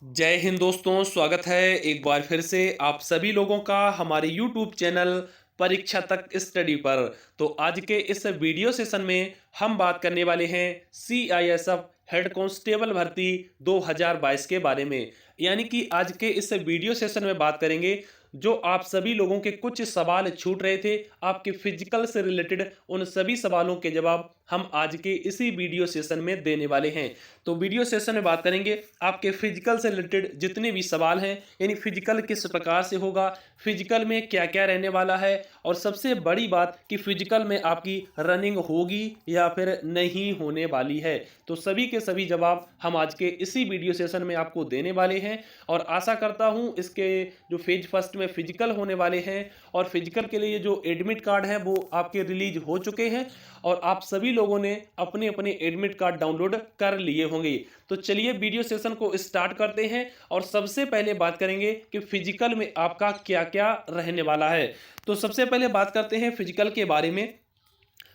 जय हिंद दोस्तों, स्वागत है एक बार फिर से आप सभी लोगों का हमारे YouTube चैनल परीक्षा तक स्टडी पर। तो आज के इस वीडियो सेशन में हम बात करने वाले हैं CISF हेड कांस्टेबल भर्ती 2022 के बारे में। यानी कि आज के इस वीडियो सेशन में बात करेंगे जो आप सभी लोगों के कुछ सवाल छूट रहे थे आपके फिजिकल से रिलेटेड, उन सभी सवालों के जवाब हम आज के इसी वीडियो सेशन में देने वाले हैं। तो वीडियो सेशन में बात करेंगे आपके फिजिकल से रिलेटेड जितने भी सवाल हैं, यानी फिजिकल किस प्रकार से होगा, फिजिकल में क्या क्या रहने वाला है, और सबसे बड़ी बात कि फिजिकल में आपकी रनिंग होगी या फिर नहीं होने वाली है। तो सभी के सभी जवाब हम आज के इसी वीडियो सेशन में आपको देने वाले हैं। और आशा करता हूं इसके जो फेज फर्स्ट में फिजिकल होने वाले हैं और फिजिकल के लिए जो एडमिट कार्ड है वो आपके रिलीज हो चुके हैं और आप सभी लोगों ने अपने अपने एडमिट कार्ड डाउनलोड कर लिए होंगे। तो चलिए वीडियो सेशन को स्टार्ट करते हैं और सबसे पहले बात करेंगे कि फिजिकल में आपका क्या क्या रहने वाला है। तो सबसे पहले बात करते हैं फिजिकल के बारे में।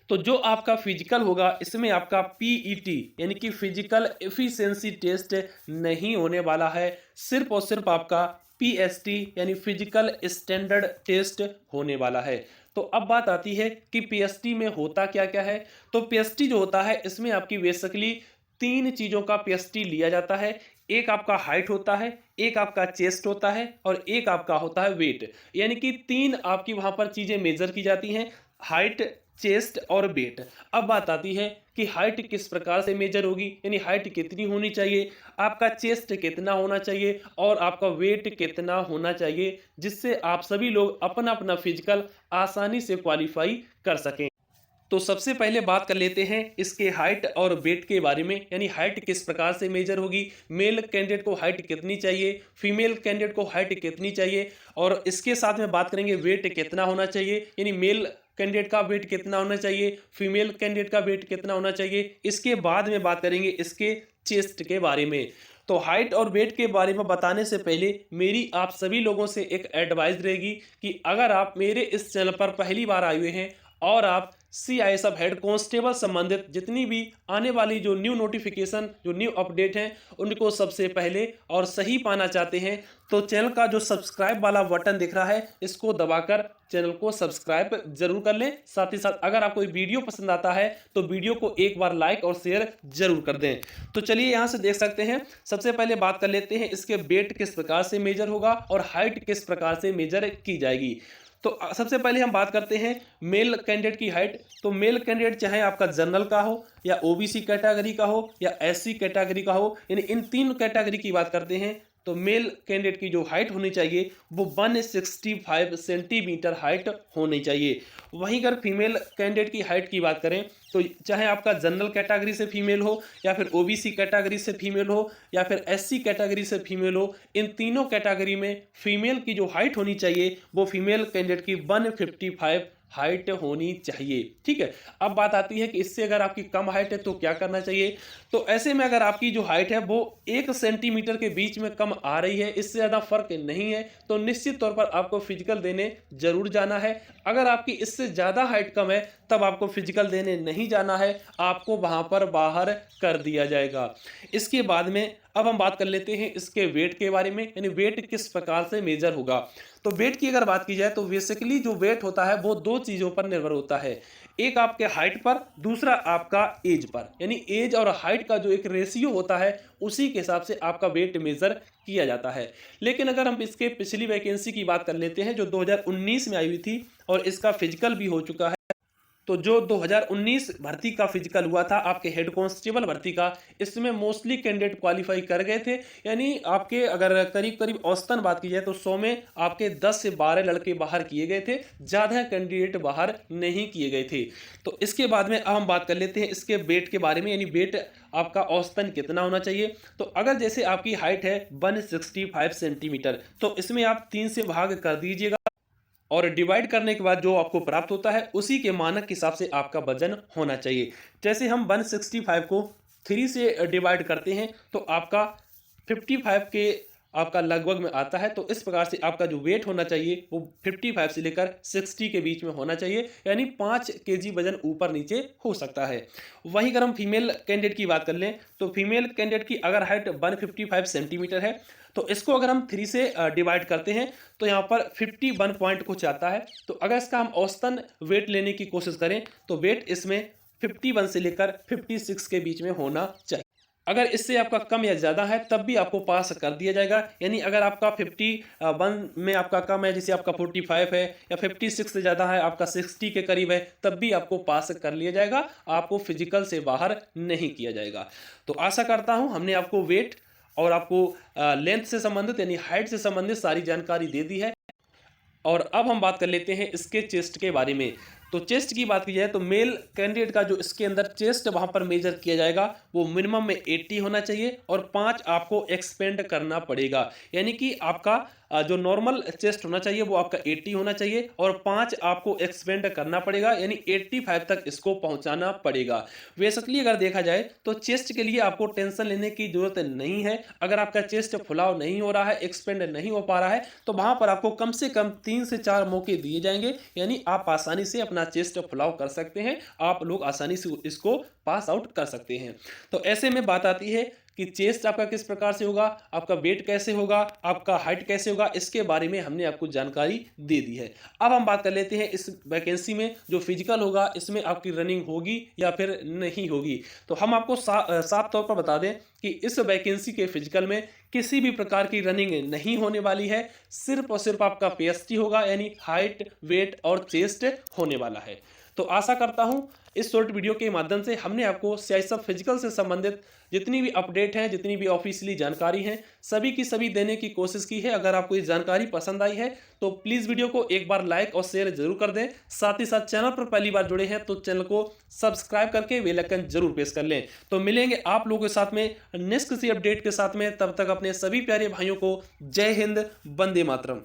तो जो आपका फिजिकल होगा इसमें आपका पीईटी यानी कि फिजिकल एफिशिएंसी टेस्ट नहीं होने वाला है, सिर्फ और सिर्फ आपका पीएसटी यानी फिजिकल स्टैंडर्ड टेस्ट होने वाला है। तो अब बात आती है कि पीएसटी में होता क्या क्या है। तो पीएसटी जो होता है इसमें आपकी बेसिकली तीन चीज़ों का पीएसटी लिया जाता है। एक आपका हाइट होता है, एक आपका चेस्ट होता है और एक आपका होता है वेट। यानी कि तीन आपकी वहां पर चीज़ें मेजर की जाती हैं, हाइट, चेस्ट और वेट। अब बात आती है कि हाइट किस प्रकार से मेजर होगी, यानी हाइट कितनी होनी चाहिए, आपका चेस्ट कितना होना चाहिए और आपका वेट कितना होना चाहिए, जिससे आप सभी लोग अपना अपना फिजिकल आसानी से क्वालिफाई कर सकें। तो सबसे पहले बात कर लेते हैं इसके हाइट और वेट के बारे में। यानी हाइट किस प्रकार से मेजर होगी, मेल कैंडिडेट को हाइट कितनी चाहिए, फीमेल कैंडिडेट को हाइट कितनी चाहिए, और इसके साथ में बात करेंगे वेट कितना होना चाहिए, यानी मेल कैंडिडेट का वेट कितना होना चाहिए, फीमेल कैंडिडेट का वेट कितना होना चाहिए। इसके बाद में बात करेंगे इसके चेस्ट के बारे में। तो हाइट और वेट के बारे में बताने से पहले मेरी आप सभी लोगों से एक एडवाइस रहेगी कि अगर आप मेरे इस चैनल पर पहली बार आए हुए हैं और आप CISF हेड कांस्टेबल संबंधित जितनी भी आने वाली जो न्यू नोटिफिकेशन, जो न्यू अपडेट हैं, उनको सबसे पहले और सही पाना चाहते हैं, तो चैनल का जो सब्सक्राइब वाला बटन दिख रहा है इसको दबाकर चैनल को सब्सक्राइब जरूर कर लें। साथ ही साथ अगर आपको वीडियो पसंद आता है तो वीडियो को एक बार लाइक और शेयर जरूर कर दें। तो चलिए यहाँ से देख सकते हैं, सबसे पहले बात कर लेते हैं इसके वेट किस प्रकार से मेजर होगा और हाइट किस प्रकार से मेजर की जाएगी। तो सबसे पहले हम बात करते हैं मेल कैंडिडेट की हाइट। तो मेल कैंडिडेट चाहे आपका जनरल का हो या ओबीसी कैटेगरी का हो या एससी कैटेगरी का हो, यानी इन तीन कैटेगरी की बात करते हैं, तो मेल कैंडिडेट की जो हाइट होनी चाहिए वो 165 सेंटीमीटर हाइट होनी चाहिए। वहीं अगर फीमेल कैंडिडेट की हाइट की बात करें तो चाहे आपका जनरल कैटेगरी से फीमेल हो या फिर ओबीसी कैटेगरी से फीमेल हो या फिर एससी कैटेगरी से फीमेल हो, इन तीनों कैटेगरी में फीमेल की जो हाइट होनी चाहिए वो फीमेल कैंडिडेट की 155 हाइट होनी चाहिए। ठीक है। अब बात आती है कि इससे अगर आपकी कम हाइट है तो क्या करना चाहिए। तो ऐसे में अगर आपकी जो हाइट है वो 1 सेंटीमीटर के बीच में कम आ रही है, इससे ज़्यादा फर्क नहीं है, तो निश्चित तौर पर आपको फिजिकल देने जरूर जाना है। अगर आपकी इससे ज़्यादा हाइट कम है तब आपको फिजिकल देने नहीं जाना है, आपको वहाँ पर बाहर कर दिया जाएगा। इसके बाद में अब हम बात कर लेते हैं इसके वेट के बारे में, यानी वेट किस प्रकार से मेजर होगा। तो वेट की अगर बात की जाए तो बेसिकली जो वेट होता है वो दो चीज़ों पर निर्भर होता है, एक आपके हाइट पर, दूसरा आपका एज पर। यानी एज और हाइट का जो एक रेशियो होता है उसी के हिसाब से आपका वेट मेजर किया जाता है। लेकिन अगर हम इसके पिछली वैकेंसी की बात कर लेते हैं जो 2019 में आई हुई थी और इसका फिजिकल भी हो चुका है, तो जो 2019 भर्ती का फिजिकल हुआ था आपके हेड कांस्टेबल भर्ती का, इसमें मोस्टली कैंडिडेट क्वालिफाई कर गए थे। यानी आपके अगर करीब करीब औसतन बात की जाए तो 100 में आपके 10 से 12 लड़के बाहर किए गए थे, ज़्यादा कैंडिडेट बाहर नहीं किए गए थे। तो इसके बाद में अब हम बात कर लेते हैं इसके वेट के बारे में, यानी वेट आपका औसतन कितना होना चाहिए। तो अगर जैसे आपकी हाइट है 165 सेंटीमीटर, तो इसमें आप 3 से भाग कर दीजिएगा और डिवाइड करने के बाद जो आपको प्राप्त होता है उसी के मानक के हिसाब से आपका वजन होना चाहिए। जैसे हम 165 को 3 से डिवाइड करते हैं तो आपका 55 के आपका लगभग में आता है। तो इस प्रकार से आपका जो वेट होना चाहिए वो 55 से लेकर 60 के बीच में होना चाहिए, यानी 5 केजी वजन ऊपर नीचे हो सकता है। वहीं अगर हम फीमेल कैंडिडेट की बात कर लें तो फीमेल कैंडिडेट की अगर हाइट 155 सेंटीमीटर है तो इसको अगर हम 3 से डिवाइड करते हैं तो यहाँ पर 51 पॉइंट कुछ आता है। तो अगर इसका हम औसतन वेट लेने की कोशिश करें तो वेट इसमें 51 से लेकर 56 के बीच में होना चाहिए। अगर इससे आपका कम या ज़्यादा है तब भी आपको पास कर दिया जाएगा, यानी अगर आपका 51 में आपका कम है, जैसे आपका 45 है या 56 से ज़्यादा है, आपका 60 के करीब है, तब भी आपको पास कर लिया जाएगा, आपको फिजिकल से बाहर नहीं किया जाएगा। तो आशा करता हूँ हमने आपको वेट और आपको लेंथ से संबंधित यानी हाइट से संबंधित सारी जानकारी दे दी है। और अब हम बात कर लेते हैं इसके चेस्ट के बारे में। तो चेस्ट की बात की जाए तो मेल कैंडिडेट का जो इसके अंदर चेस्ट वहां पर मेजर किया जाएगा वो मिनिमम में 80 होना चाहिए और 5 आपको एक्सपेंड करना पड़ेगा, यानी कि आपका जो नॉर्मल चेस्ट होना चाहिए वो आपका 80 होना चाहिए और 5 आपको एक्सपेंड करना पड़ेगा, यानी 85 तक इसको पहुंचाना पड़ेगा। बेसिकली अगर देखा जाए तो चेस्ट के लिए आपको टेंशन लेने की जरूरत नहीं है। अगर आपका चेस्ट फुलाव नहीं हो रहा है, एक्सपेंड नहीं हो पा रहा है, तो वहां पर आपको कम से कम 3 से 4 मौके दिए जाएंगे, यानी आप आसानी से अपना चेस्ट फुलाव कर सकते हैं, आप लोग आसानी से इसको पास आउट कर सकते हैं। तो ऐसे में बात आती है कि चेस्ट आपका किस प्रकार से होगा, आपका वेट कैसे होगा, आपका हाइट कैसे होगा, इसके बारे में हमने आपको जानकारी दे दी है। अब हम बात कर लेते हैं इस वैकेंसी में जो फिजिकल होगा इसमें आपकी रनिंग होगी या फिर नहीं होगी। तो हम आपको साफ तौर पर बता दें कि इस वैकेंसी के फिजिकल में किसी भी प्रकार की रनिंग नहीं होने वाली है, सिर्फ और सिर्फ आपका पीएसटी होगा, यानी हाइट, वेट और चेस्ट होने वाला है। तो आशा करता हूं इस शॉर्ट वीडियो के माध्यम से हमने आपको सीआईएसएफ फिजिकल से संबंधित जितनी भी अपडेट हैं, जितनी भी ऑफिशियली जानकारी हैं, सभी की सभी देने की कोशिश की है। अगर आपको ये जानकारी पसंद आई है तो प्लीज़ वीडियो को एक बार लाइक और शेयर जरूर कर दें। साथ ही साथ चैनल पर पहली बार जुड़े हैं तो चैनल को सब्सक्राइब करके बेल आइकन जरूर प्रेस कर लें। तो मिलेंगे आप लोगों के साथ में नेक्स्ट किसी अपडेट के साथ में, तब तक अपने सभी प्यारे भाइयों को जय हिंद, वंदे मातरम।